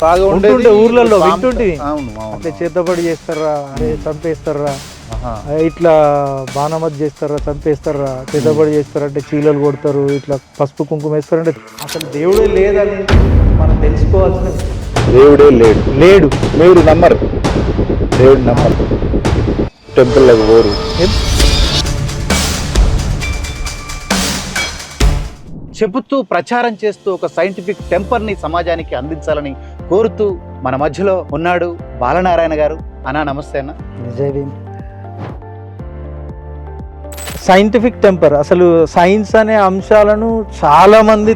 బాగా ఉంటుండే ఊర్లలో వింటుంటే అవును అంటే చేతబడి చేస్తారా, అరే చంపేస్తారా, ఇట్లా బాణమతి చేస్తారా, చంపేస్తారా, చేతబడి చేస్తారా అంటే చీలలు కొడతారు, ఇట్లా పసుపు కుంకుమ వేస్తారంటే అసలు దేవుడే లేదని మనం తెలుసుకోవాల్సిన దేవుడే లేడు లేడు మీరు నమ్మరు, దేవుడు నమ్మరు, టెంపుల్లకు పోరు. చెబుతూ ప్రచారం చేస్తూ ఒక సైంటిఫిక్ టెంపర్ని సమాజానికి అందించాలని కోరుతూ మన మధ్యలో ఉన్నాడు బాలనారాయణ గారు. అన్నా నమస్తే అన్న. నిజమే. సైంటిఫిక్ టెంపర్, అసలు సైన్స్ అనే అంశాలను చాలా మంది,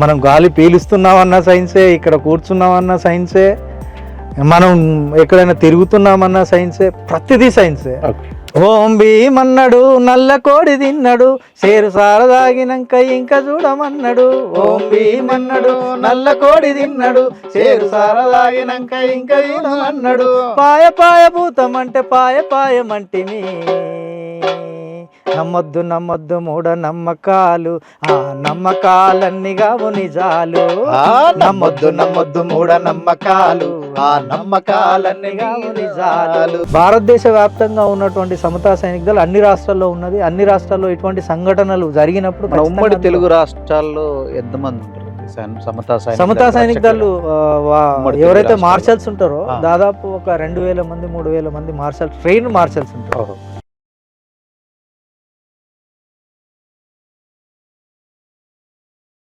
మనం గాలి పీలుస్తున్నామన్న సైన్సే, ఇక్కడ కూర్చున్నామన్న సైన్సే, మనం ఎక్కడైనా తిరుగుతున్నామన్న సైన్సే, ప్రతిదీ సైన్సే. ఓం భీమన్నాడు నల్ల కోడి తిన్నాడు, సేరు సారదాగినాక ఇంకా చూడమన్నాడు. ఓం భీమన్నాడు నల్ల కోడి తిన్నాడు, సేరు సారదాగినాక ఇంకా చూడమన్నాడు. పాయ పాయ భూతం అంటే పాయ పాయమంటిని, నమ్మొద్దు నమ్మొద్దు మూఢ నమ్మకాలు, ఆ నమ్మకాలన్నీ కావు నిజాలు. నమ్మొద్దు నమ్మొద్దు మూఢ నమ్మకాలు, ఆ నమ్మకాలన్నీ కావు నిజాలు. భారతదేశ వ్యాప్తంగా ఉన్నటువంటి సమతా సైనిక దళం అన్ని రాష్ట్రాల్లో ఉన్నది. అన్ని రాష్ట్రాల్లో ఇటువంటి సంఘటనలు జరిగినప్పుడు ఉమ్మడి తెలుగు రాష్ట్రాల్లో ఎంతమంది ఉంటారు సమతా సైనిక దళాలు? ఎవరైతే మార్షల్స్ ఉంటారో దాదాపు ఒక 2000 మంది 3000 మంది మార్షల్స్, ట్రైన్ మార్షల్స్ ఉంటారు.